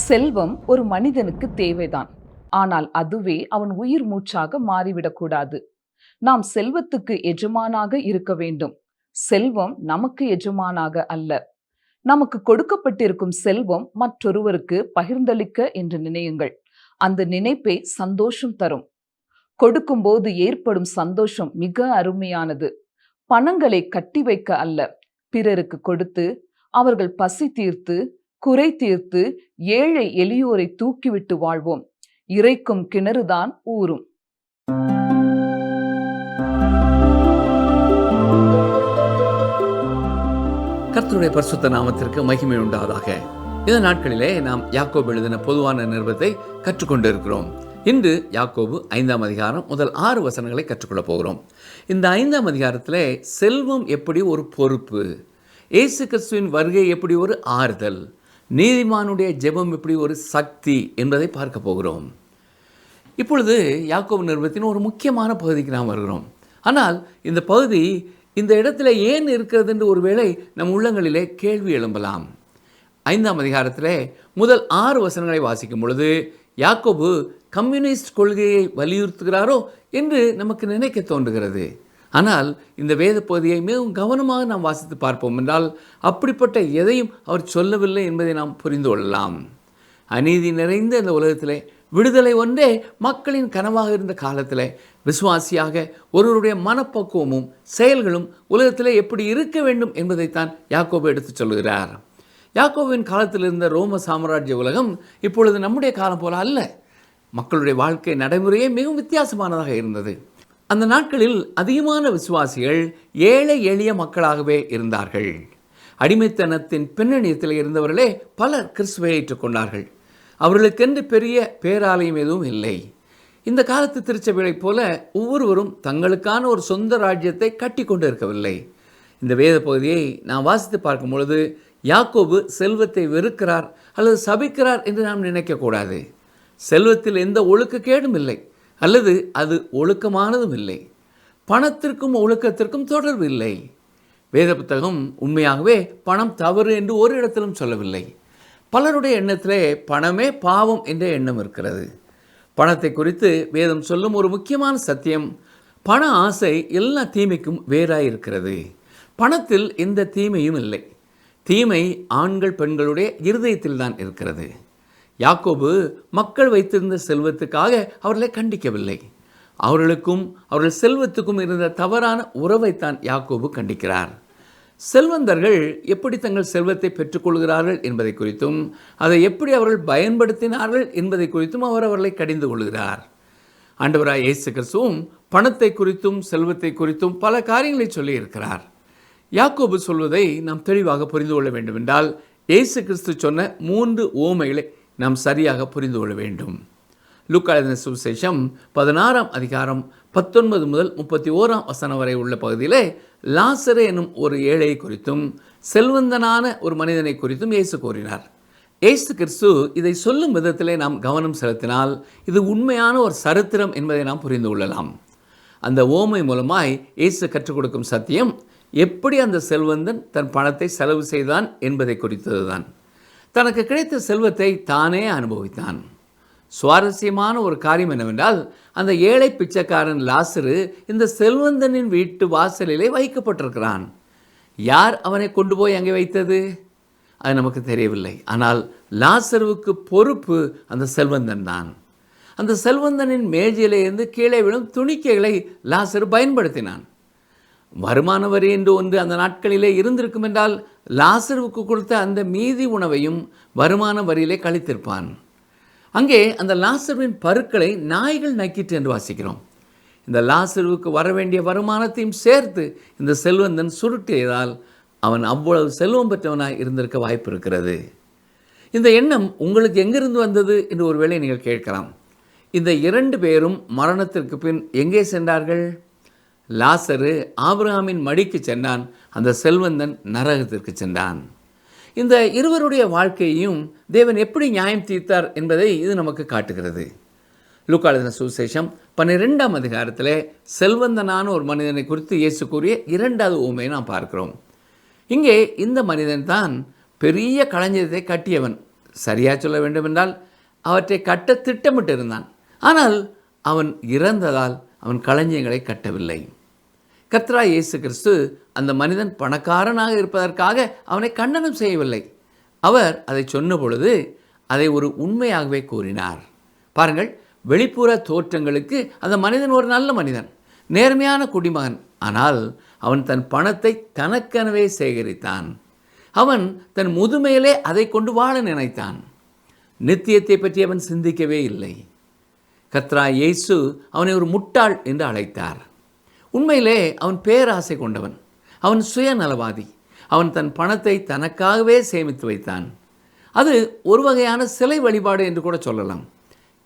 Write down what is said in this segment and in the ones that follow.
செல்வம் ஒரு மனிதனுக்கு தேவைதான். ஆனால் அதுவே அவன் உயிர் மூச்சாக மாறிவிடக்கூடாது. நாம் செல்வத்துக்கு எஜமானாக இருக்க வேண்டும். செல்வம் நமக்கு எஜமானாக அல்ல. நமக்கு கொடுக்கப்பட்டிருக்கும் செல்வம் மற்றொருவருக்கு பகிர்ந்தளிக்க என்று நினையுங்கள். அந்த நினைப்பே சந்தோஷம் தரும். கொடுக்கும்போது ஏற்படும் சந்தோஷம் மிக அருமையானது. பணங்களை கட்டி வைக்க அல்ல, பிறருக்கு கொடுத்து அவர்கள் பசி தீர்த்து, குறை தீர்த்து, ஏழை எளியோரை தூக்கிவிட்டு வாழ்வோம். இறைக்கும் கிணறுதான் ஊறும். கர்த்தருடைய பரிசுத்த நாமத்திற்கு மகிமை உண்டாவதாக. இந்த நாட்களிலே நாம் யாக்கோபு எழுதின பொதுவான நிருபத்தை கற்றுக்கொண்டு இருக்கிறோம். இன்று யாக்கோபு 5ஆம் அதிகாரம் முதல் 6 வசனங்களை கற்றுக்கொள்ளப் போகிறோம். இந்த 5ஆம் அதிகாரத்திலே செல்வம் எப்படி ஒரு பொறுப்பு, இயேசு கிறிஸ்துவின் வருகை எப்படி ஒரு ஆறுதல், நீதிமானுடைய ஜெபம் எப்படி ஒரு சக்தி என்பதை பார்க்க போகிறோம். இப்பொழுது யாக்கோபு நிருபத்தின் ஒரு முக்கியமான பகுதிக்கு நாம் வருகிறோம். ஆனால் இந்த பகுதி இந்த இடத்துல ஏன் இருக்கிறது என்று ஒருவேளை நம் உள்ளங்களிலே கேள்வி எழும்பலாம். 5ஆம் அதிகாரத்திலே முதல் 6 வசனங்களை வாசிக்கும் பொழுது யாக்கோபு கம்யூனிஸ்ட் கொள்கையை வலியுறுத்துகிறாரோ என்று நமக்கு நினைக்க தோன்றுகிறது. ஆனால் இந்த வேத பகுதியை மிகவும் கவனமாக நாம் வாசித்து பார்ப்போம் என்றால் அப்படிப்பட்ட எதையும் அவர் சொல்லவில்லை என்பதை நாம் புரிந்து கொள்ளலாம். அநீதி நிறைந்த இந்த உலகத்திலே விடுதலை ஒன்றே மக்களின் கனவாக இருந்த காலத்தில் விசுவாசியாக ஒருவருடைய மனப்பக்குவமும் செயல்களும் உலகத்திலே எப்படி இருக்க வேண்டும் என்பதைத்தான் யாக்கோபு எடுத்துச் சொல்கிறார். யாக்கோபின் காலத்தில் இருந்த ரோம சாம்ராஜ்ய உலகம் இப்பொழுது நம்முடைய காலம் போல அல்ல. மக்களுடைய வாழ்க்கை நடைமுறையே மிகவும் வித்தியாசமானதாக இருந்தது. அந்த நாட்களில் அதிகமான விசுவாசிகள் ஏழை எளிய மக்களாகவே இருந்தார்கள். அடிமைத்தனத்தின் பின்னணியத்தில் இருந்தவர்களே பலர் கிறிஸ்துவை ஏற்றுக்கொண்டார்கள். அவர்களுக்கென்று பெரிய பேராலயம் எதுவும் இல்லை. இந்த காலத்து திருச்சபைகளைப் போல ஒவ்வொருவரும் தங்களுக்கான ஒரு சொந்த ராஜ்யத்தை கட்டி கொண்டு இருக்கவில்லை. இந்த வேத பகுதியை நாம் வாசித்து பார்க்கும் பொழுது யாக்கோபு செல்வத்தை வெறுக்கிறார் அல்லது சபிக்கிறார் என்று நாம் நினைக்கக்கூடாது. செல்வத்தில் எந்த ஒழுக்கக்கேடும் இல்லை, அல்லது அது ஒழுக்கமானதும் இல்லை. பணத்திற்கும் ஒழுக்கத்திற்கும் தொடர்பு இல்லை. வேத புத்தகம் உண்மையாகவே பணம் தவறு என்று ஒரு இடத்திலும் சொல்லவில்லை. பலருடைய எண்ணத்திலே பணமே பாவம் என்ற எண்ணம் இருக்கிறது. பணத்தை குறித்து வேதம் சொல்லும் ஒரு முக்கியமான சத்தியம், பண ஆசை எல்லா தீமைக்கும் வேறாய் இருக்கிறது. பணத்தில் எந்த தீமையும் இல்லை. தீமை ஆண்கள் பெண்களுடைய இருதயத்தில் தான் இருக்கிறது. யாக்கோபு மக்கள் வைத்திருந்த செல்வத்துக்காக அவர்களை கண்டிக்கவில்லை. அவர்களுக்கும் அவர்கள் செல்வத்துக்கும் இருந்த தவறான உறவைத்தான் யாக்கோபு கண்டிக்கிறார். செல்வந்தர்கள் எப்படி தங்கள் செல்வத்தை பெற்றுக்கொள்கிறார்கள் என்பதை குறித்தும் அதை எப்படி அவர்கள் பயன்படுத்தினார்கள் என்பதை குறித்தும் அவர் அவர்களை கடிந்து கொள்கிறார். ஆண்டவராய் இயேசு கிறிஸ்துவும் பணத்தை குறித்தும் செல்வத்தை குறித்தும் பல காரியங்களை சொல்லியிருக்கிறார். யாக்கோபு சொல்வதை நாம் தெளிவாக புரிந்து கொள்ள வேண்டும் என்றால் இயேசு கிறிஸ்து சொன்ன 3 உவமைகளை நாம் சரியாக புரிந்து கொள்ள வேண்டும். லூக்கா எழுதின சுவிசேஷம் 16ஆம் அதிகாரம் 19 முதல் 31ஆம் வசனம் வரை உள்ள பகுதியிலே லாசரு எனும் ஒரு ஏழை குறித்தும் செல்வந்தனான ஒரு மனிதனை குறித்தும் இயேசு கூறினார். இயேசு கிறிஸ்து இதை சொல்லும் விதத்திலே நாம் கவனம் செலுத்தினால் இது உண்மையான ஒரு சரித்திரம் என்பதை நாம் புரிந்து கொள்ளலாம். அந்த ஓமை மூலமாய் இயேசு கற்றுக் கொடுக்கும் சத்தியம் எப்படி அந்த செல்வந்தன் தன் பணத்தை செலவு செய்தான் என்பதை குறித்ததுதான். தனக்கு கிடைத்த செல்வத்தை தானே அனுபவித்தான். சுவாரஸ்யமான ஒரு காரியம் என்னவென்றால் அந்த ஏழை பிச்சைக்காரன் லாசரு இந்த செல்வந்தனின் வீட்டு வாசலிலே வைக்கப்பட்டிருக்கிறான். யார் அவனை கொண்டு போய் அங்கே வைத்தது அது நமக்கு தெரியவில்லை. ஆனால் லாசருவுக்கு பொறுப்பு அந்த செல்வந்தன் தான். அந்த செல்வந்தனின் மேஜையிலிருந்து கீழே விழும் துணிக்கைகளை லாசரு பயன்படுத்தினான். வருமான வரி என்று ஒன்று அந்த நாட்களிலே இருந்திருக்கும் என்றால் லாசருவுக்கு கொடுத்த அந்த மீதி உணவையும் வருமான வரியிலே கழித்திருப்பான். அங்கே அந்த லாசருவின் பருக்களை நாய்கள் நக்கிட்டு என்று வாசிக்கிறோம். இந்த லாசருவுக்கு வர வேண்டிய வருமானத்தையும் சேர்த்து இந்த செல்வந்தன் சுருட்டியதால் அவன் அவ்வளவு செல்வம் பெற்றவனாய் இருந்திருக்க வாய்ப்பு இருக்கிறது. இந்த எண்ணம் உங்களுக்கு எங்கிருந்து வந்தது என்று ஒருவேளை நீங்கள் கேட்கலாம். இந்த 2 பேரும் மரணத்திற்கு பின் எங்கே சென்றார்கள்? லாசரு ஆபிரகாமின் மடிக்கு சென்றான், அந்த செல்வந்தன் நரகத்திற்கு சென்றான். இந்த இருவருடைய வாழ்க்கையையும் தேவன் எப்படி நியாயம் தீர்த்தார் என்பதை இது நமக்கு காட்டுகிறது. லூக்கா எழுதின சுவிசேஷம் 12ஆம் அதிகாரத்தில் செல்வந்தனான ஒரு மனிதனை குறித்து இயேசு கூறிய 2வது உவமையை நாம் பார்க்கிறோம். இங்கே இந்த மனிதன் தான் பெரிய களஞ்சியத்தை கட்டியவன். சரியாக சொல்ல வேண்டுமென்றால் அவற்றை கட்ட திட்டமிட்டிருந்தான். ஆனால் அவன் இறந்ததால் அவன் களஞ்சியங்களை கட்டவில்லை. கர்த்தராகிய இயேசு கிறிஸ்து அந்த மனிதன் பணக்காரனாக இருப்பதற்காக அவனை கண்டனம் செய்யவில்லை. அவர் அதை சொன்ன பொழுது அதை ஒரு உண்மையாகவே கூறினார். பாருங்கள், வெளிப்புற தோற்றங்களுக்கு அந்த மனிதன் ஒரு நல்ல மனிதன், நேர்மையான குடிமகன். ஆனால் அவன் தன் பணத்தை தனக்கெனவே சேகரித்தான். அவன் தன் முதுமையிலே அதை கொண்டு வாழ நினைத்தான். நித்தியத்தை பற்றி அவன் சிந்திக்கவே இல்லை. கர்த்தராகிய இயேசு அவனை ஒரு முட்டாள் என்று அழைத்தார். உண்மையிலே அவன் பேராசை கொண்டவன், அவன் சுயநலவாதி. அவன் தன் பணத்தை தனக்காகவே சேமித்து வைத்தான். அது ஒரு வகையான சிலை வழிபாடு என்று கூட சொல்லலாம்.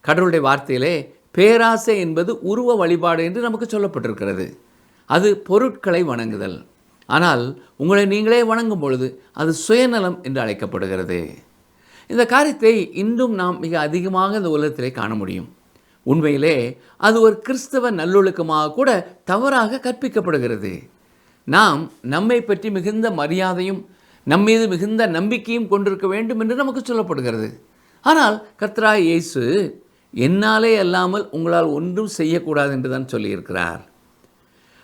கடவுளுடைய வார்த்தையிலே பேராசை என்பது உருவ வழிபாடு என்று நமக்கு சொல்லப்பட்டிருக்கிறது. அது பொருட்களை வணங்குதல். ஆனால் உங்களை நீங்களே வணங்கும் பொழுது அது சுயநலம் என்று அழைக்கப்படுகிறது. இந்த காரியத்தை இன்றும் நாம் மிக அதிகமாக இந்த உலகத்திலே காண முடியும். உண்மையிலே அது ஒரு கிறிஸ்தவ நல்லொழுக்கமாக கூட தவறாக கற்பிக்கப்படுகிறது. நாம் நம்மை பற்றி மிகுந்த மரியாதையும் நம்மீது மிகுந்த நம்பிக்கையும் கொண்டிருக்க வேண்டும் என்று நமக்கு சொல்லப்படுகிறது. ஆனால் கர்த்தராகிய இயேசு என்னாலே அல்லாமல் உங்களால் ஒன்றும் செய்யக்கூடாது என்று தான் சொல்லியிருக்கிறார்.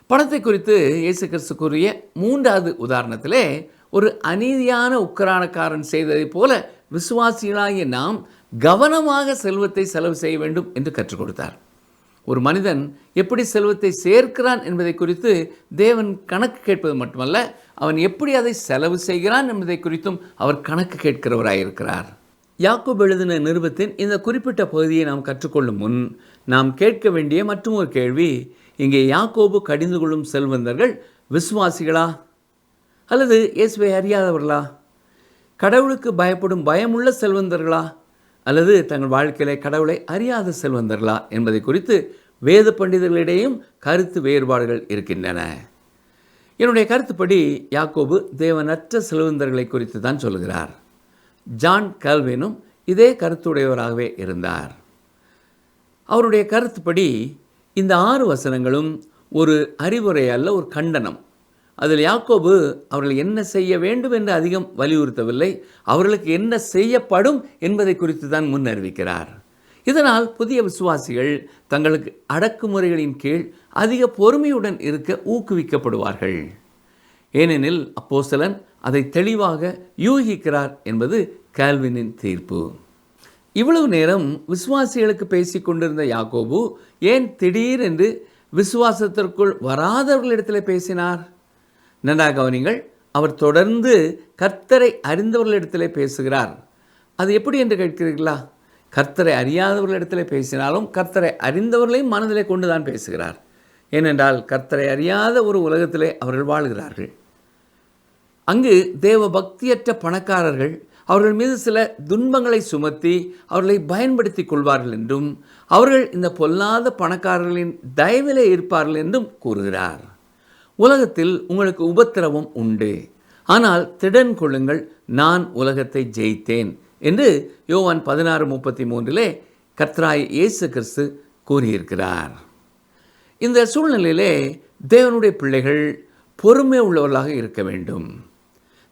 பணத்தை குறித்து இயேசு கிறிஸ்து கூறிய 3வது உதாரணத்திலே ஒரு அநீதியான உக்கிரானக்காரன் செய்ததைப் போல விசுவாசிகளாகிய நாம் கவனமாக செல்வத்தை செலவு செய்ய வேண்டும் என்று கற்றுக் கொடுத்தார். ஒரு மனிதன் எப்படி செல்வத்தை சேர்க்கிறான் என்பதை குறித்து தேவன் கணக்கு கேட்பது மட்டுமல்ல, அவன் எப்படி அதை செலவு செய்கிறான் என்பதை குறித்தும் அவர் கணக்கு கேட்கிறவராயிருக்கிறார். யாக்கோபு எழுதின நிருபத்தின் இந்த குறிப்பிட்ட பகுதியை நாம் கற்றுக்கொள்ளும் முன் நாம் கேட்க வேண்டிய மற்றும் ஒரு கேள்வி, இங்கே யாக்கோபு கடிந்து கொள்ளும் செல்வந்தர்கள் விசுவாசிகளா அல்லது இயேசுவை அறியாதவர்களா? கடவுளுக்கு பயப்படும் பயமுள்ள செல்வந்தர்களா அல்லது தங்கள் வாழ்க்கையிலே கடவுளை அறியாத செல்வந்தர்களா என்பதை குறித்து வேத பண்டிதர்களிடையும் கருத்து வேறுபாடுகள் இருக்கின்றன. என்னுடைய கருத்துப்படி யாக்கோபு தேவனற்ற செல்வந்தர்களை குறித்து தான் சொல்கிறார். ஜான் கால்வினும் இதே கருத்துடையவராகவே இருந்தார். அவருடைய கருத்துப்படி இந்த 6 வசனங்களும் ஒரு அறிவுரை அல்ல, ஒரு கண்டனம். அதில் யாக்கோபு அவர்கள் என்ன செய்ய வேண்டும் என்று அதிகம் வலியுறுத்தவில்லை, அவர்களுக்கு என்ன செய்யப்படும் என்பதை குறித்து தான் முன்னறிவிக்கிறார். இதனால் புதிய விசுவாசிகள் தங்களுக்கு அடக்குமுறைகளின் கீழ் அதிக பொறுமையுடன் இருக்க ஊக்குவிக்கப்படுவார்கள். ஏனெனில் அப்போஸ்தலன் அதை தெளிவாக யூகிக்கிறார் என்பது கால்வினின் தீர்ப்பு. இவ்வளவு நேரம் விசுவாசிகளுக்கு பேசிக் கொண்டிருந்த யாக்கோபு ஏன் திடீரென்று விசுவாசத்திற்குள் வராதவர்களிடத்தில் பேசினார்? நன்றாக கவனிங்கள். அவர் தொடர்ந்து கர்த்தரை அறிந்தவர்களிடத்தில் பேசுகிறார். அது எப்படி என்று கேட்கிறீர்களா? கர்த்தரை அறியாதவர்களிடத்தில் பேசினாலும் கர்த்தரை அறிந்தவர்களையும் மனதிலே கொண்டு தான் பேசுகிறார். ஏனென்றால் கர்த்தரை அறியாத ஒரு உலகத்திலே அவர்கள் வாழ்கிறார்கள். அங்கு தேவ பக்தியற்ற பணக்காரர்கள் அவர்கள் மீது சில துன்பங்களை சுமத்தி அவர்களை பயன்படுத்தி கொள்வார்கள் என்றும் அவர்கள் இந்த பொல்லாத பணக்காரர்களின் தயவிலே இருப்பார்கள் என்றும் கூறுகிறார். உலகத்தில் உங்களுக்கு உபத்திரவம் உண்டு, ஆனால் திடன் கொள்ளுங்கள், நான் உலகத்தை ஜெயித்தேன் என்று யோவான் 16:33 கர்த்தராகிய இயேசு கிறிஸ்து கூறியிருக்கிறார். இந்த சூழ்நிலையிலே தேவனுடைய பிள்ளைகள் பொறுமை உள்ளவர்களாக இருக்க வேண்டும்.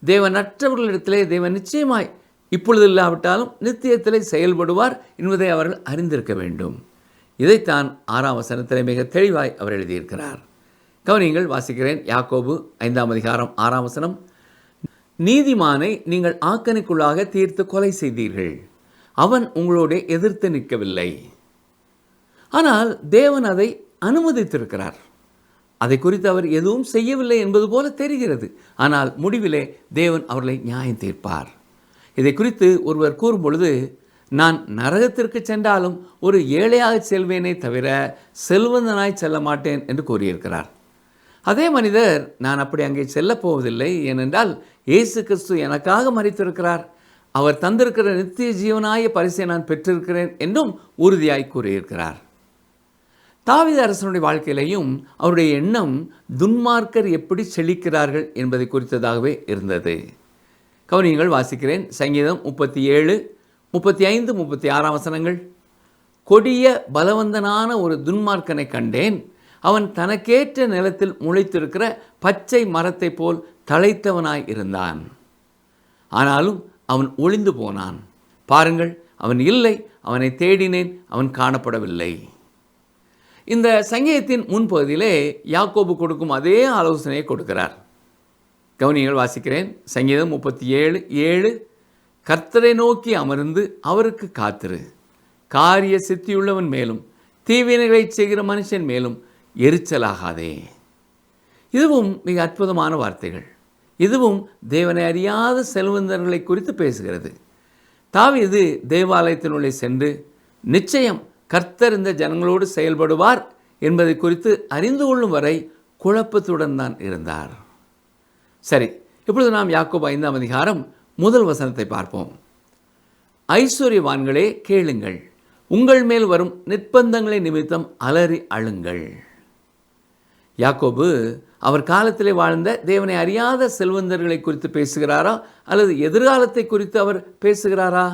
தேவனற்றவர்களிடத்திலே தேவன் நிச்சயமாய் இப்பொழுது இல்லாவிட்டாலும் நித்தியத்திலே செயல்படுவார் என்பதை அவர்கள் அறிந்திருக்க வேண்டும். இதைத்தான் 6ஆம் வசனத்திலே மிக தெளிவாய் அவர் எழுதியிருக்கிறார். கவனியங்கள், வாசிக்கிறேன். யாக்கோபு 5ஆம் அதிகாரம் 6ஆம் வசனம். நீதிமானை நீங்கள் ஆக்கணிக்குள்ளாக தீர்த்து கொலை செய்தீர்கள், அவன் உங்களோட எதிர்த்து நிற்கவில்லை. ஆனால் தேவன் அதை அனுமதித்திருக்கிறார். அதை குறித்து அவர் எதுவும் செய்யவில்லை என்பது போல தெரிகிறது. ஆனால் முடிவிலே தேவன் அவர்களை நியாயம் தீர்ப்பார். இதை குறித்து ஒருவர் கூறும் பொழுது, நான் நரகத்திற்கு சென்றாலும் ஒரு ஏழையாக செல்வேனே தவிர செல்வந்தனாய் செல்ல மாட்டேன் என்று கூறியிருக்கிறார். அதே மனிதர், நான் அப்படி அங்கே செல்லப் போவதில்லை, ஏனென்றால் இயேசு கிறிஸ்து எனக்காக மரித்திருக்கிறார், அவர் தந்திருக்கிற நித்திய ஜீவனாய பரிசை நான் பெற்றிருக்கிறேன் என்றும் உறுதியாய் கூறியிருக்கிறார். தாவீது அரசனுடைய வாழ்க்கையிலையும் அவருடைய எண்ணம் துன்மார்க்கர் எப்படி செழிக்கிறார்கள் என்பதை குறித்ததாகவே இருந்தது. கவனியங்கள், வாசிக்கிறேன். சங்கீதம் 37, 35, 36 வசனங்கள். கொடிய பலவந்தனான ஒரு துன்மார்க்கனை கண்டேன், அவன் தனக்கேற்ற நிலத்தில் முளைத்திருக்கிற பச்சை மரத்தை போல் தழைத்தவனாய் இருந்தான். ஆனாலும் அவன் ஒளிந்து போனான், பாருங்கள், அவன் இல்லை, அவனை தேடினேன், அவன் காணப்படவில்லை. இந்த சங்கீதத்தின் முன்பகுதியிலே யாக்கோபு கொடுக்கும் அதே ஆலோசனையை கொடுக்கிறார். கவனியங்கள், வாசிக்கிறேன். சங்கீதம் 37:7. கர்த்தரை நோக்கி அமர்ந்து அவருக்கு காத்திரு, காரிய சித்தியுள்ளவன் மேலும் தீவினைகளை செய்கிற மனுஷன் மேலும் எரிச்சலாகாதே. இதுவும் மிக அற்புதமான வார்த்தைகள். இதுவும் தேவனை அறியாத செல்வந்தர்களை குறித்து பேசுகிறது. தாவீது தேவாலயத்தினுள்ளே சென்று நிச்சயம் கர்த்தர் இந்த ஜனங்களோடு செயல்படுவார் என்பதை குறித்து அறிந்து கொள்ளும் வரை குழப்பத்துடன் தான் இருந்தார். சரி, இப்பொழுது நாம் யாக்கோபு 5ஆம் அதிகாரம் முதல் வசனத்தை பார்ப்போம். ஐஸ்வர்யவான்களே கேளுங்கள், உங்கள் மேல் வரும் நிர்பந்தங்களை நிமித்தம் அலறி அழுங்கள். யாக்கோபு அவர் காலத்திலே வாழ்ந்த தேவனை அறியாத செல்வந்தர்களை குறித்து பேசுகிறாரா அல்லது எதிர்காலத்தை குறித்து அவர் பேசுகிறாரா?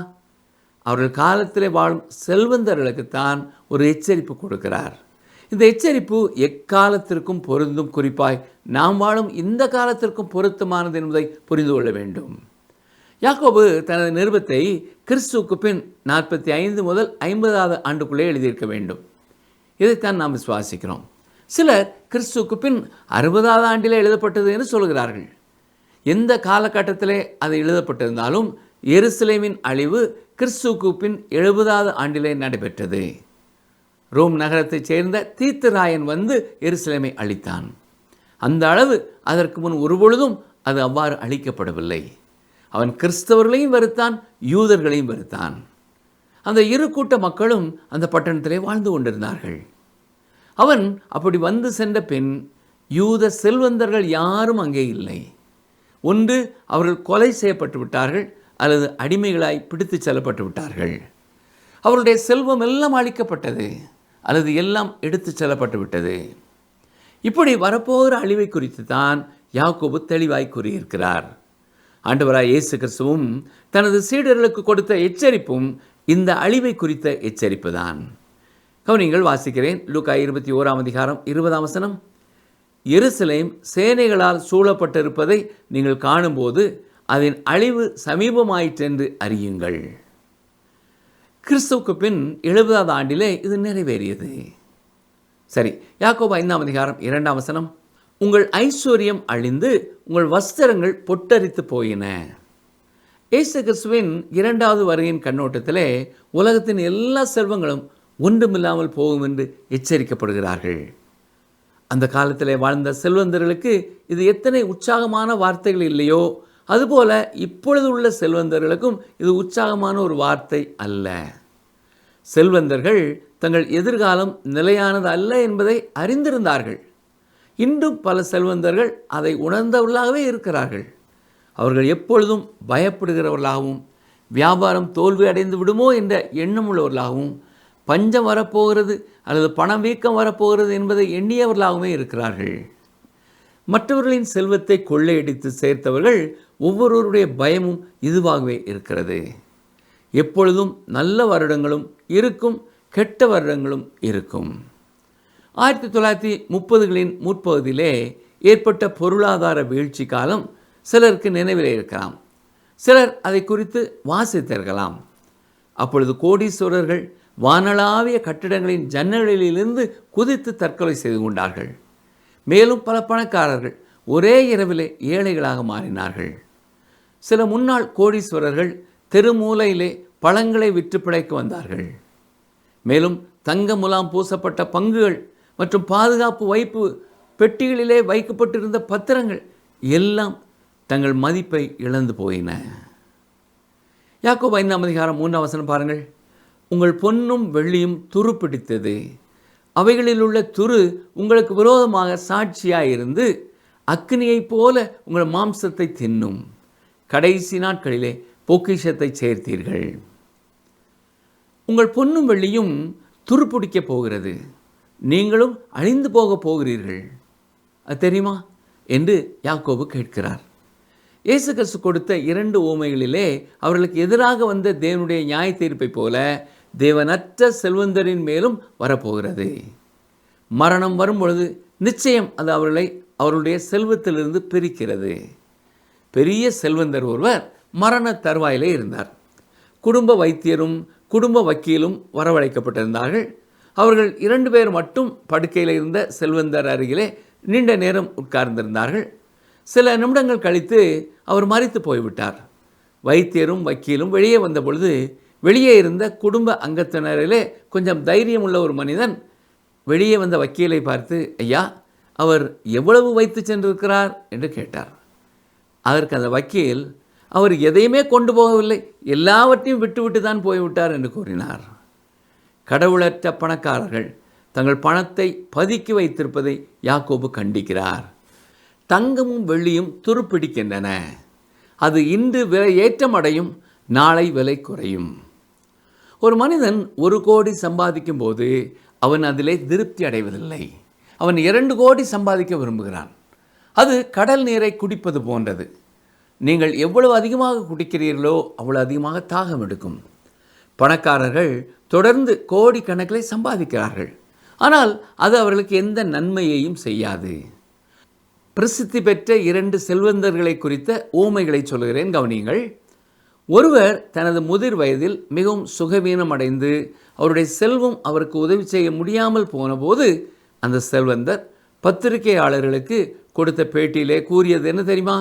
அவர்கள் காலத்திலே வாழும் செல்வந்தர்களுக்குத்தான் ஒரு எச்சரிப்பு கொடுக்கிறார். இந்த எச்சரிப்பு எக்காலத்திற்கும் பொருந்தும். குறிப்பாய் நாம் வாழும் இந்த காலத்திற்கும் பொருத்தமானது என்பதை புரிந்து கொள்ள வேண்டும். யாக்கோபு தனது நிருபத்தை கிறிஸ்துவுக்கு பின் 45 முதல் 50வது ஆண்டுக்குள்ளே எழுதியிருக்க வேண்டும். இதைத்தான் நாம் விசுவாசிக்கிறோம். சிலர் கிறிஸ்துவுக்கு பின் 60வது ஆண்டிலே எழுதப்பட்டது என்று சொல்கிறார்கள். எந்த காலகட்டத்திலே அது எழுதப்பட்டிருந்தாலும் எருசலேமின் அழிவு கிறிஸ்துவுக்கு பின் 70வது ஆண்டிலே நடைபெற்றது. ரோம் நகரத்தைச் சேர்ந்த தீத்துராயன் வந்து எருசலேமை அழித்தான். அந்த அளவு அதற்கு முன் ஒருபொழுதும் அது அவ்வாறு அழிக்கப்படவில்லை. அவன் கிறிஸ்தவர்களையும் வெறுத்தான், யூதர்களையும் வெறுத்தான். அந்த இரு கூட்ட மக்களும் அந்த பட்டணத்திலே வாழ்ந்து கொண்டிருந்தார்கள். அவன் அப்படி வந்து சென்ற பின் யூத செல்வந்தர்கள் யாரும் அங்கே இல்லை. ஒன்று அவர்கள் கொலை செய்யப்பட்டு விட்டார்கள் அல்லது அடிமைகளாய் பிடித்து செல்லப்பட்டு விட்டார்கள். அவருடைய செல்வம் எல்லாம் அழிக்கப்பட்டது அல்லது எல்லாம் எடுத்து செல்லப்பட்டு விட்டது. இப்படி வரப்போகிற அழிவை குறித்து தான் யாக்கோபு தெளிவாய் கூறியிருக்கிறார். ஆண்டவராய் இயேசு கிறிஸ்துவும் தனது சீடர்களுக்கு கொடுத்த எச்சரிப்பும் இந்த அழிவை குறித்த எச்சரிப்பு தான். கவனிங்கள், வாசிக்கிறேன். லூக்கா 21ஆம் அதிகாரம் 20ஆம் வசனம். எருசலேம் சேனைகளால் சூழப்பட்டிருப்பதை நீங்கள் காணும்போது அதன் அழிவு சமீபமாயிற்றென்று அறியுங்கள். கிறிஸ்துவுக்கு பின் 70வது ஆண்டிலே இது நிறைவேறியது. சரி, யாக்கோபு 5ஆம் அதிகாரம் 2ஆம் வசனம். உங்கள் ஐஸ்வர்யம் அழிந்து உங்கள் வஸ்திரங்கள் பொட்டரித்து போயின. இயேசு கிறிஸ்துவின் 2வது வருகையின் கண்ணோட்டத்திலே உலகத்தின் எல்லா செல்வங்களும் ஒன்றுமில்லாமல் போகும் என்று எச்சரிக்கப்படுகிறார்கள். அந்த காலத்திலே வாழ்ந்த செல்வந்தர்களுக்கு இது எத்தனை உற்சாகமான வார்த்தைகள் இல்லையோ, அதுபோல இப்பொழுது உள்ள செல்வந்தர்களுக்கும் இது உற்சாகமான ஒரு வார்த்தை அல்ல. செல்வந்தர்கள் தங்கள் எதிர்காலம் நிலையானது அல்ல என்பதை அறிந்திருந்தார்கள். இன்றும் பல செல்வந்தர்கள் அதை உணர்ந்தவர்களாகவே இருக்கிறார்கள். அவர்கள் எப்பொழுதும் பயப்படுகிறவர்களாகவும் வியாபாரம் தோல்வி அடைந்து விடுமோ என்ற எண்ணம் உள்ளவர்களாகவும் பஞ்சம் வரப்போகிறது அல்லது பணம் வீக்கம் வரப்போகிறது என்பதை எண்ணியவர்களாகவே இருக்கிறார்கள். மற்றவர்களின் செல்வத்தை கொள்ளையடித்து சேர்த்தவர்கள் ஒவ்வொருவருடைய பயமும் இதுவாகவே இருக்கிறது. எப்பொழுதும் நல்ல வருடங்களும் இருக்கும், கெட்ட வருடங்களும் இருக்கும். 1930களின் முற்பகுதியிலே ஏற்பட்ட பொருளாதார வீழ்ச்சி காலம் சிலருக்கு நினைவில் இருக்கலாம். சிலர் அதை குறித்து வாசித்திருக்கலாம். அப்பொழுது கோடீஸ்வரர்கள் வானளாவிய கட்டிடங்களின் ஜன்னலிலிருந்து குதித்து தற்கொலை செய்து கொண்டார்கள். மேலும் பல பணக்காரர்கள் ஒரே இரவிலே ஏழைகளாக மாறினார்கள். சில முன்னாள் கோடீஸ்வரர்கள் தெருமூலையிலே பழங்களை விற்று பிழைக்க வந்தார்கள். மேலும் தங்க முலாம் பூசப்பட்ட பங்குகள் மற்றும் பாதுகாப்பு வைப்பு பெட்டிகளிலே வைக்கப்பட்டிருந்த பத்திரங்கள் எல்லாம் தங்கள் மதிப்பை இழந்து போயின. யாக்கோபு 5ஆம் அதிகாரம் 3ஆம் வசனம் பாருங்கள். உங்கள் பொன்னும் வெள்ளியும் துரு பிடித்தது, அவைகளில் உள்ள துரு உங்களுக்கு விரோதமாக சாட்சியாயிருந்து அக்கினியைப் போல உங்கள் மாம்சத்தை தின்னும். கடைசி நாட்களிலே பொக்கிஷத்தை சேர்த்தீர்கள். உங்கள் பொன்னும் வெள்ளியும் துருப்பிடிக்கப் போகிறது, நீங்களும் அழிந்து போகப் போகிறீர்கள். அது தெரியுமா என்று யாக்கோபு கேட்கிறார். இயேசு கிறிஸ்து கொடுத்த 2 உவமைகளிலே அவர்களுக்கு எதிராக வந்த தேவனுடைய நியாய தீர்ப்பை போல தேவனற்ற செல்வந்தரின் மேலும் வரப்போகிறது. மரணம் வரும்பொழுது நிச்சயம் அது அவர்களை அவருடைய செல்வத்திலிருந்து பிரிக்கிறது. பெரிய செல்வந்தர் ஒருவர் மரண தருவாயிலே இருந்தார். குடும்ப வைத்தியரும் குடும்ப வக்கீலும் வரவழைக்கப்பட்டிருந்தார்கள். அவர்கள் 2 பேர் மட்டும் படுக்கையில் இருந்த செல்வந்தர் அருகிலே நீண்ட நேரம் உட்கார்ந்திருந்தார்கள். சில நிமிடங்கள் கழித்து அவர் மரித்து போய்விட்டார். வைத்தியரும் வக்கீலும் வெளியே வந்த பொழுது வெளியே இருந்த குடும்ப அங்கத்தினரிலே கொஞ்சம் தைரியம் உள்ள ஒரு மனிதன் வெளியே வந்த வக்கீலை பார்த்து, ஐயா, அவர் எவ்வளவு வைத்து சென்றிருக்கிறார் என்று கேட்டார். அதற்கு அந்த வக்கீல், அவர் எதையுமே கொண்டு போகவில்லை, எல்லாவற்றையும் விட்டுவிட்டு தான் போய்விட்டார் என்று கூறினார். கடவுளற்ற பணக்காரர்கள் தங்கள் பணத்தை பதுக்கி வைத்திருப்பதை யாக்கோபு கண்டிக்கிறார். தங்கமும் வெள்ளியும் துருப்பிடிக்கின்றன, அது இன்று விலை ஏற்றம் அடையும், நாளை விலை குறையும். ஒரு மனிதன் 1 கோடி சம்பாதிக்கும் போது அவன் அதிலே திருப்தி அடைவதில்லை. அவன் 2 கோடி சம்பாதிக்க விரும்புகிறான். அது கடல் நீரை குடிப்பது போன்றது. நீங்கள் எவ்வளவு அதிகமாக குடிக்கிறீர்களோ அவ்வளவு அதிகமாக தாகம் எடுக்கும். பணக்காரர்கள் தொடர்ந்து கோடிக்கணக்கில் சம்பாதிக்கிறார்கள், ஆனால் அது அவர்களுக்கு எந்த நன்மையையும் செய்யாது. பிரசித்தி பெற்ற 2 செல்வந்தர்களை குறித்த ஊமைகளை சொல்கிறேன், கவனியுங்கள். ஒருவர் தனது முதிர் வயதில் மிகவும் சுகவீனம் அடைந்து அவருடைய செல்வம் அவருக்கு உதவி செய்ய முடியாமல் போனபோது அந்த செல்வந்தர் பத்திரிகையாளர்களுக்கு கொடுத்த பேட்டியிலே கூறியது என்ன தெரியுமா?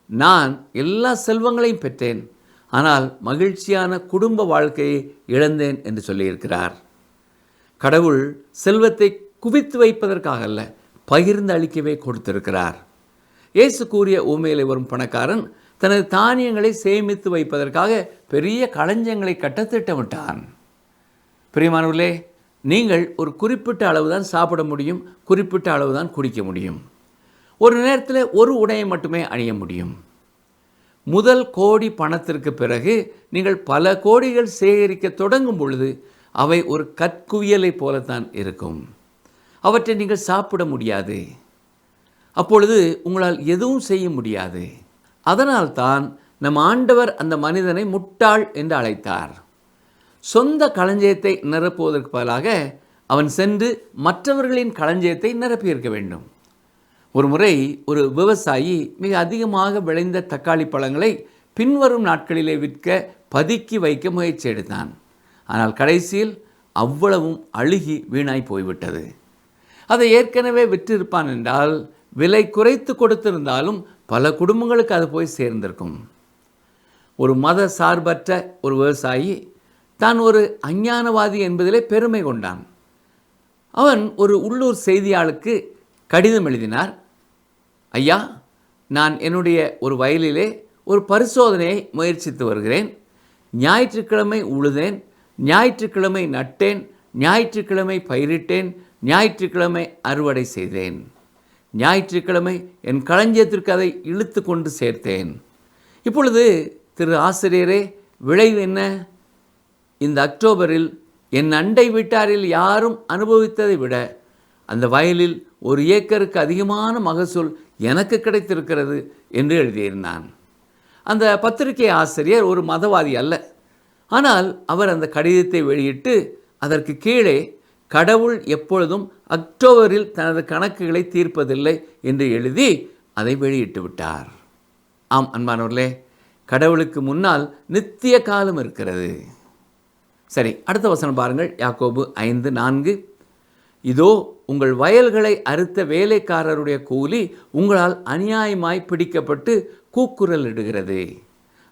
நான் எல்லா செல்வங்களையும் பெற்றேன், ஆனால் மகிழ்ச்சியான குடும்ப வாழ்க்கையை இழந்தேன் என்று சொல்லியிருக்கிறார். கடவுள் செல்வத்தை குவித்து வைப்பதற்காக அல்ல, பகிர்ந்து அளிக்கவே கொடுத்திருக்கிறார். இயேசு கூறிய ஊமையிலே வரும் பணக்காரன் தனது தானியங்களை சேமித்து வைப்பதற்காக பெரிய களஞ்சியங்களை கட்ட திட்டமிட்டான். பிரியமானவர்களே, நீங்கள் ஒரு குறிப்பிட்ட அளவு தான் சாப்பிட முடியும், குறிப்பிட்ட அளவு தான் குடிக்க முடியும். ஒரு நேரத்தில் ஒரு உடையை மட்டுமே அணிய முடியும். முதல் கோடி பணத்திற்கு பிறகு நீங்கள் பல கோடிகள் சேகரிக்க தொடங்கும் பொழுது அவை ஒரு கற்குவியலை போலத்தான் இருக்கும். அவற்றை நீங்கள் சாப்பிட முடியாது. அப்பொழுது உங்களால் எதுவும் செய்ய முடியாது. அதனால்தான் நம் ஆண்டவர் அந்த மனிதனை முட்டாள் என்று அழைத்தார். சொந்த களஞ்சியத்தை நிரப்புவதற்கு பதிலாக அவன் சென்று மற்றவர்களின் களஞ்சியத்தை நிரப்பியிருக்க வேண்டும். ஒரு முறை ஒரு விவசாயி மிக அதிகமாக விளைந்த தக்காளி பழங்களை பின்வரும் நாட்களிலே விற்க பதுக்கி வைக்க முயற்சி எடுத்தான். ஆனால் கடைசியில் அவ்வளவும் அழுகி வீணாய் போய்விட்டது. அதை ஏற்கனவே விற்றிருப்பான் என்றால் விலை குறைத்து கொடுத்திருந்தாலும் பல குடும்பங்களுக்கு அது போய் சேர்ந்திருக்கும். ஒரு மத சார்பற்ற ஒரு விவசாயி தான் ஒரு அஞ்ஞானவாதி என்பதிலே பெருமை கொண்டான். அவன் ஒரு உள்ளூர் செய்தியாளுக்கு கடிதம் எழுதினார். ஐயா, நான் என்னுடைய ஒரு வயலிலே ஒரு பரிசோதனையை முயற்சித்து வருகிறேன். ஞாயிற்றுக்கிழமை உழுதேன், ஞாயிற்றுக்கிழமை நட்டேன், ஞாயிற்றுக்கிழமை பயிரிட்டேன், ஞாயிற்றுக்கிழமை அறுவடை செய்தேன். ஞாயிற்றுக்கிழமை என் களஞ்சியத்திற்கு அதை இழுத்து கொண்டு சேர்த்தேன். இப்பொழுது திரு ஆசிரியரே, விளைவு என்ன? இந்த அக்டோபரில் என் அண்டை வீட்டாரில் யாரும் அனுபவித்ததை விட அந்த வயலில் 1 ஏக்கருக்கு அதிகமான மகசூல் எனக்கு கிடைத்திருக்கிறது என்று எழுதியிருந்தான். அந்த பத்திரிகை ஆசிரியர் ஒரு மதவாதி அல்ல. ஆனால் அவர் அந்த கடிதத்தை வெளியிட்டு அதற்கு கீழே கடவுள் எப்பொழுதும் அக்டோபரில் தனது கணக்குகளை தீர்ப்பதில்லை என்று எழுதி அதை வெளியிட்டு விட்டார். ஆம் அன்பானவர்களே, கடவுளுக்கு முன்னால் நித்திய காலம் இருக்கிறது. சரி, அடுத்த வசனம் பாருங்கள். யாக்கோபு 5:4. இதோ உங்கள் வயல்களை அறுத்த வேலைக்காரருடைய கூலி உங்களால் அநியாயமாய் பிடிக்கப்பட்டு கூக்குரல் இடுகிறது.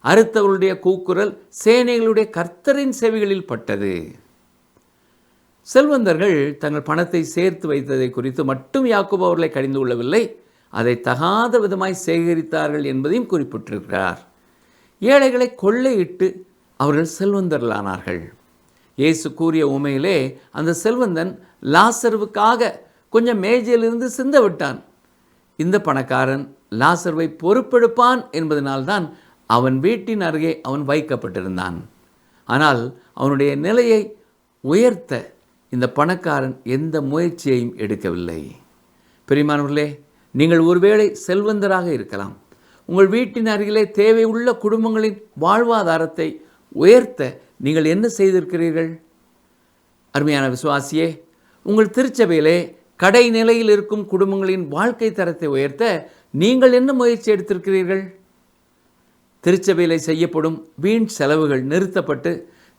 அறுத்தவர்களுடைய கூக்குரல் சேனைகளுடைய கர்த்தரின் செவிகளில் பட்டது. செல்வந்தர்கள் தங்கள் பணத்தை சேர்த்து வைத்ததை குறித்து மட்டும் யாக்கோபு அவர்களை கடிந்து கொள்ளவில்லை, அதை தகாத விதமாய் சேகரித்தார்கள் என்பதையும் குறிப்பிட்டிருக்கிறார். ஏழைகளை கொள்ளையிட்டு அவர்கள் செல்வந்தர்களானார்கள். இயேசு கூறிய உமையிலே அந்த செல்வந்தன் லாசருவுக்காக கொஞ்சம் மேஜையிலிருந்து சிந்த விட்டான். இந்த பணக்காரன் லாசருவை பொறுப்பெடுப்பான் என்பதனால்தான் அவன் வீட்டின் அருகே அவன் வைக்கப்பட்டிருந்தான். ஆனால் அவனுடைய நிலையை உயர்த்த இந்த பணக்காரன் எந்த முயற்சியையும் எடுக்கவில்லை. பிரியமானவர்களே, நீங்கள் ஒருவேளை செல்வந்தராக இருக்கலாம். உங்கள் வீட்டின் அருகிலே தேவை உள்ள குடும்பங்களின் வாழ்வாதாரத்தை உயர்த்த நீங்கள் என்ன செய்திருக்கிறீர்கள்? அருமையான விசுவாசியே, உங்கள் திருச்சபையிலே கடைநிலையில் இருக்கும் குடும்பங்களின் வாழ்க்கை தரத்தை உயர்த்த நீங்கள் என்ன முயற்சி எடுத்திருக்கிறீர்கள்? திருச்சபையில் செய்யப்படும் வீண் செலவுகள் நிறுத்தப்பட்டு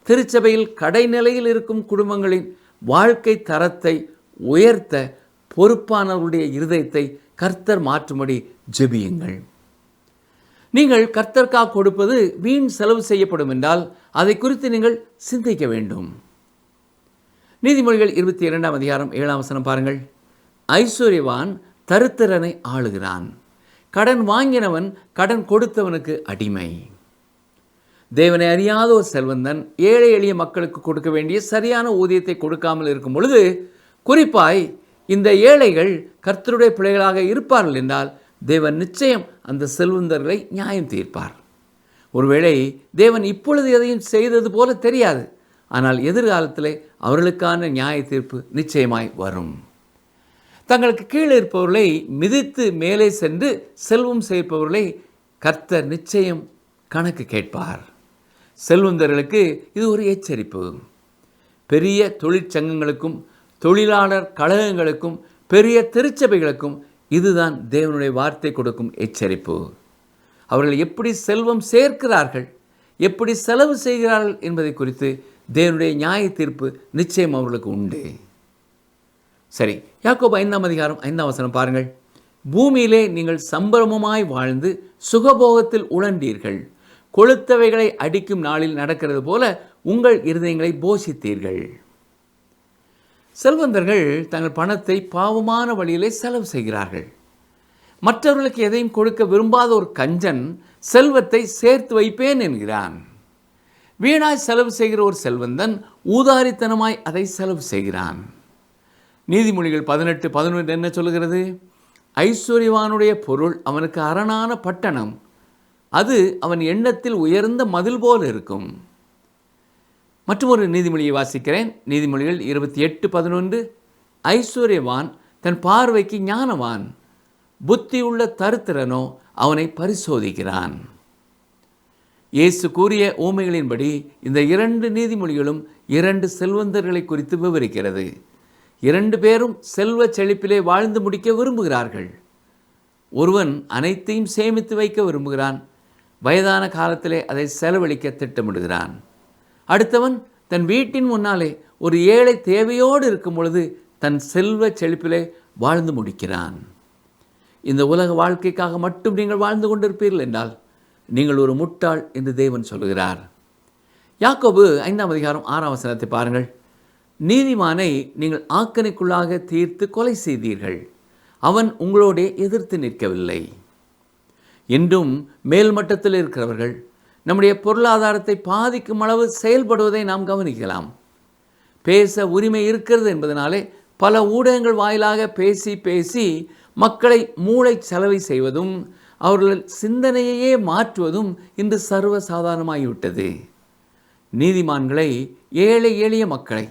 திருச்சபையில் கடைநிலையில் இருக்கும் குடும்பங்களின் வாழ்க்கை தரத்தை உயர்த்த பொறுப்பானவருடைய இருதயத்தை கர்த்தர் மாற்றும்படி ஜெபியுங்கள். நீங்கள் கர்த்தருக்காக கொடுப்பது வீண் செலவு செய்யப்படும் என்றால் அதை குறித்து நீங்கள் சிந்திக்க வேண்டும். நீதிமொழிகள் 22 அதிகாரம் 7 பாருங்கள். ஐஸ்வர்யவான் தரித்திரனை ஆளுகிறான், கடன் வாங்கினவன் கடன் கொடுத்தவனுக்கு அடிமை. தேவனை அறியாத ஒரு செல்வந்தன் ஏழை எளிய மக்களுக்கு கொடுக்க வேண்டிய சரியான ஊதியத்தை கொடுக்காமல் இருக்கும் பொழுது, குறிப்பாய் இந்த ஏழைகள் கர்த்தருடைய பிள்ளைகளாக இருப்பார்கள் என்றால் தேவன் நிச்சயம் அந்த செல்வந்தர்களை நியாயம் தீர்ப்பார். ஒருவேளை தேவன் இப்பொழுது எதையும் செய்தது போல தெரியாது, ஆனால் எதிர்காலத்திலே அவர்களுக்கான நியாய தீர்ப்பு நிச்சயமாய் வரும். தங்களுக்கு கீழே இருப்பவர்களை மிதித்து மேலே சென்று செல்வம் சேர்ப்பவர்களை கர்த்தர் நிச்சயம் கணக்கு கேட்பார். செல்வந்தர்களுக்கு இது ஒரு எச்சரிப்பு. பெரிய தொழிற்சங்கங்களுக்கும் தொழிலாளர் கழகங்களுக்கும் பெரிய திருச்சபைகளுக்கும் இதுதான் தேவனுடைய வார்த்தை கொடுக்கும் எச்சரிப்பு. அவர்கள் எப்படி செல்வம் சேர்க்கிறார்கள், எப்படி செலவு செய்கிறார்கள் என்பதை குறித்து தேவனுடைய நியாய தீர்ப்பு நிச்சயம் அவர்களுக்கு உண்டு. சரி, யாக்கோபு 5 அதிகாரம் 5 பாருங்கள். பூமியிலே நீங்கள் சம்பரமுமாய் வாழ்ந்து சுகபோகத்தில் உழண்டீர்கள், கொளுத்தவைகளை அடிக்கும் நாளில் நடக்கிறது போல உங்கள் இருதயங்களை போஷித்தீர்கள். செல்வந்தர்கள் தங்கள் பணத்தை பாவமான வழியிலே செலவு செய்கிறார்கள். மற்றவர்களுக்கு எதையும் கொடுக்க விரும்பாத ஒரு கஞ்சன் செல்வத்தை சேர்த்து வைப்பேன் என்கிறான். வீணாய் செலவு செய்கிற ஒரு செல்வந்தன் ஊதாரித்தனமாய் அதை செலவு செய்கிறான். நீதிமொழிகள் 18:11 என்ன சொல்லுகிறது? ஐஸ்வர்யவானுடைய பொருள் அவனுக்கு அரணான பட்டணம், அது அவன் எண்ணத்தில் உயர்ந்த மதில் போல் இருக்கும். மற்றொரு நீதிமொழியை வாசிக்கிறேன். நீதிமொழிகள் 28:11. ஐஸ்வர்யவான் தன் பார்வைக்கு ஞானவான், புத்தியுள்ள தரித்திரனோ அவனை பரிசோதிக்கிறான். இயேசு கூறிய ஊமைகளின்படி இந்த 2 நீதிமொழிகளும் 2 செல்வந்தர்களை குறித்து விவரிக்கிறது. 2 பேரும் செல்வ செழிப்பிலே வாழ்ந்து முடிக்க விரும்புகிறார்கள். ஒருவன் அனைத்தையும் சேமித்து வைக்க விரும்புகிறான், வயதான காலத்திலே அதை செலவழிக்க திட்டமிடுகிறான். அடுத்தவன் தன் வீட்டின் முன்னாலே ஒரு ஏழை தேவையோடு இருக்கும் பொழுது தன் செல்வ செழிப்பிலே வாழ்ந்து முடிக்கிறான். இந்த உலக வாழ்க்கைக்காக மட்டும் நீங்கள் வாழ்ந்து கொண்டிருப்பீர்கள் என்றால் நீங்கள் ஒரு முட்டாள் என்று தேவன் சொல்கிறார். யாக்கோபு 5 அதிகாரம் 6 பாருங்கள். நீதிமானை நீங்கள் ஆக்கணைக்குள்ளாக தீர்த்து கொலை செய்தீர்கள், அவன் உங்களோட எதிர்த்து நிற்கவில்லை. இன்றும் மேல்மட்டத்தில் இருக்கிறவர்கள் நம்முடைய பொருளாதாரத்தை பாதிக்கும் அளவு செயல்படுவதை நாம் கவனிக்கலாம். பேச உரிமை இருக்கிறது என்பதனாலே பல ஊடகங்கள் வாயிலாக பேசி பேசி மக்களை மூளை செலவை செய்வதும் அவர்கள் சிந்தனையையே மாற்றுவதும் இன்று சர்வ சாதாரணமாகிவிட்டது. நீதிமான்களை, ஏழை எளிய மக்களை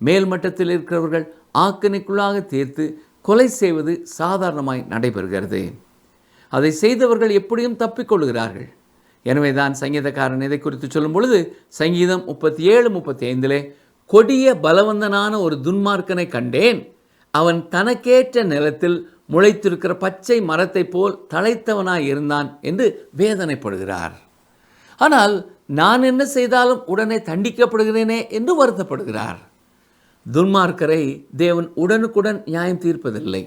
மேல்மட்டத்தில் இருக்கிறவர்கள் ஆக்கணைக்குள்ளாக தீர்த்து கொலை செய்வது சாதாரணமாய் நடைபெறுகிறது. அதை செய்தவர்கள் எப்படியும் தப்பிக்கொள்கிறார்கள். எனவே தான் சங்கீதக்காரன் இதை குறித்து சொல்லும் பொழுது சங்கீதம் 37:35 கொடிய பலவந்தனான ஒரு துன்மார்க்கனை கண்டேன், அவன் தனக்கேற்ற நிலத்தில் முளைத்திருக்கிற பச்சை மரத்தை போல் தழைத்தவனாய் இருந்தான் என்று வேதனைப்படுகிறார். ஆனால் நான் என்ன செய்தாலும் உடனே தண்டிக்கப்படுகிறேனே என்று வருத்தப்படுகிறார். துன்மார்க்கரை தேவன் உடனுக்குடன் நியாயம் தீர்ப்பதில்லை,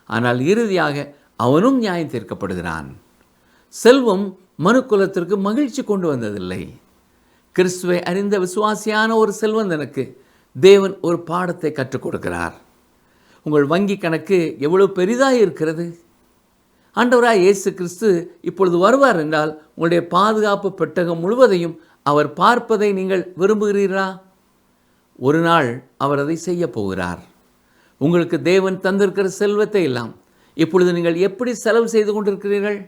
ஆனால் இறுதியாக அவனும் நியாயம் தீர்க்கப்படுகிறான். செல்வம் மனுக்குலத்திற்கு மகிழ்ச்சி கொண்டு வந்ததில்லை. கிறிஸ்துவை அறிந்த விசுவாசியான ஒரு செல்வந்தனுக்கு தேவன் ஒரு பாடத்தை கற்றுக் கொடுக்கிறார். உங்கள் வங்கி கணக்கு எவ்வளவு பெரிதாக இருக்கிறது? ஆண்டவராய் இயேசு கிறிஸ்து இப்பொழுது வருவார் என்றால் உங்களுடைய பாதுகாப்பு பெட்டகம் முழுவதையும் அவர் பார்ப்பதை நீங்கள் விரும்புகிறீர்களா? ஒரு நாள் அவர் அதை செய்ய போகிறார். உங்களுக்கு தேவன் தந்திருக்கிற செல்வத்தை எல்லாம் இப்பொழுது நீங்கள் எப்படி செலவு செய்து கொண்டிருக்கிறீர்கள்?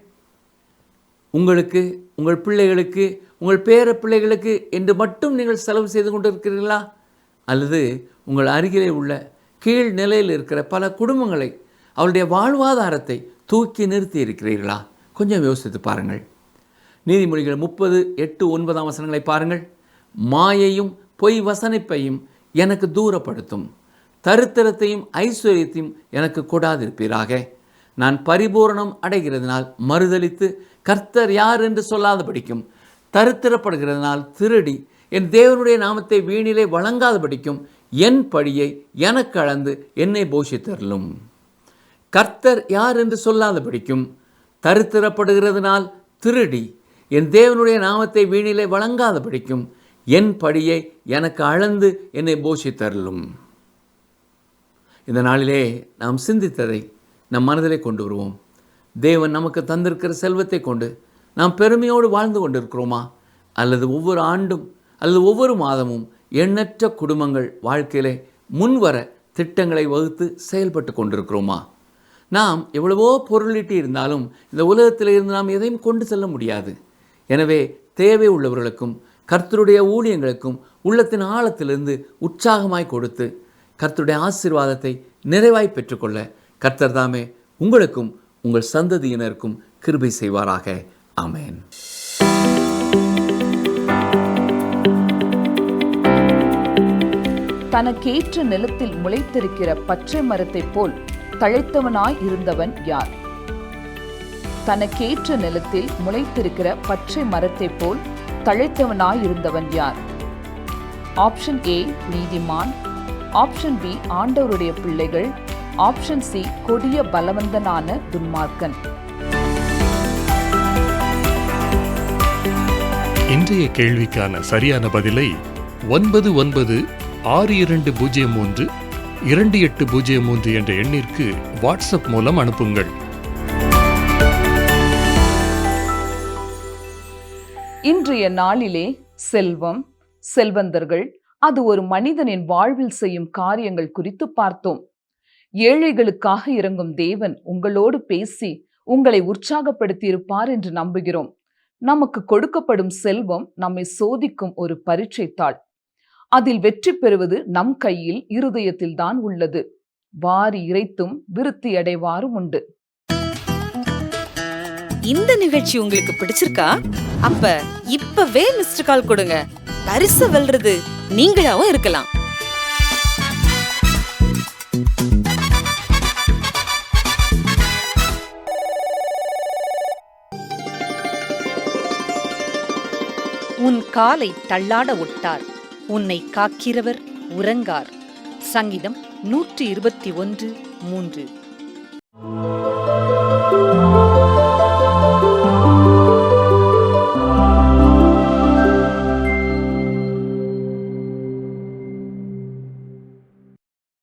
உங்களுக்கு, உங்கள் பிள்ளைகளுக்கு, உங்கள் பேர பிள்ளைகளுக்கு என்று மட்டும் நீங்கள் செலவு செய்து கொண்டிருக்கிறீர்களா? அல்லது உங்கள் அருகிலே உள்ள கீழ் நிலையில் இருக்கிற பல குடும்பங்களை, அவருடைய வாழ்வாதாரத்தை தூக்கி நிறுத்தி இருக்கிறீர்களா? கொஞ்சம் யோசித்து பாருங்கள். நீதிமொழிகள் 30:8-9 பாருங்கள். மாயையும் பொய் வசனிப்பையும் எனக்கு தூரப்படுத்தும், தரித்திரத்தையும் ஐஸ்வர்யத்தையும் எனக்கு கொடாதிருப்பீராக. நான் பரிபூரணம் அடைகிறதுனால் மறுதலித்து கர்த்தர் யார் என்று சொல்லாதபடிக்கும், தரித்திரப்படுகிறதுனால் திருடி என் தேவனுடைய நாமத்தை வீணிலே வழங்காதபடிக்கும் என் பழியை எனக்கு அளந்து என்னை போஷித்தருளும். கர்த்தர் யார் என்று சொல்லாதபடிக்கும், தரித்திரப்படுகிறதுனால் திருடி என் தேவனுடைய நாமத்தை வீணிலே வழங்காதபடிக்கும் என் படியை எனக்கு அளந்து என்னை போஷித்தருளும். இந்த நாளிலே நாம் சிந்தித்ததை நம் மனதிலே கொண்டு வருவோம். தேவன் நமக்கு தந்திருக்கிற செல்வத்தை கொண்டு நாம் பெருமையோடு வாழ்ந்து கொண்டிருக்கிறோமா? அல்லது ஒவ்வொரு ஆண்டும் அல்லது ஒவ்வொரு மாதமும் எண்ணற்ற குடும்பங்கள் வாழ்க்கையிலே முன்வர திட்டங்களை வகுத்து செயல்பட்டு கொண்டிருக்கிறோமா? நாம் எவ்வளவோ பொருளீட்டி இருந்தாலும் இந்த உலகத்தில் இருந்து நாம் எதையும் கொண்டு செல்ல முடியாது. எனவே தேவை உள்ளவர்களுக்கும் கர்த்தருடைய ஊழியங்களுக்கும் உள்ளத்தின் ஆழத்திலிருந்து உற்சாகமாய் கொடுத்து கர்த்தருடைய ஆசீர்வாதத்தை நிறைவாய் பெற்றுக்கொள்ள கர்த்தர் தாமே உங்களுக்கும் உங்கள் சந்ததியினருக்கும் கிருபை செய்வாராக. ஆமென். தனக்கேற்ற நிலத்தில் முளைத்திருக்கிற பச்சை மரத்தைப் போல் தழைத்தவனாய் இருந்தவன் யார்? தனக்கேற்ற நிலத்தில் முளைத்திருக்கிற பச்சை மரத்தைப் போல் தழைத்தவனாய் இருந்தவன் யார்? ஆப்ஷன் ஏ நீதிமான், ஆப்ஷன் பி ஆண்டவருடைய பிள்ளைகள், ஆப்ஷன் சி கொடிய பலவந்தனான துன்மார்க்கன். இன்றைய கேள்விக்கான சரியான பதிலை 9962032803 என்ற எண்ணிற்கு வாட்ஸ்அப் மூலம் அனுப்புங்கள். இன்றைய நாளிலே செல்வம், செல்வந்தர்கள், அது ஒரு மனிதனின் வாழ்வில் செய்யும் காரியங்கள் குறித்து பார்த்தோம். ஏழைகளுக்காக இறங்கும் தேவன் உங்களோடு பேசி உங்களை உற்சாகப்படுத்தியிருப்பார் என்று நம்புகிறோம். நமக்கு கொடுக்கப்படும் செல்வம் நம்மை சோதிக்கும் ஒரு பரீட்சைத்தாள். அதில் வெற்றி பெறுவது நம் கையில், இருதயத்தில் தான் உள்ளது. வாரி இறைத்தும் விருத்தி அடைவாரும் உண்டு. இந்த நிகழ்ச்சி உங்களுக்கு பிடிச்சிருக்கா? அப்ப இப்பவே மிஸ்டர் கால் கொடுங்க. பரிசு வெல்றது நீங்களாவும் இருக்கலாம். உன் காலை தள்ளாட ஒட்டார், உன்னை காக்கிறவர் உறங்கார். சங்கீதம் 121:3.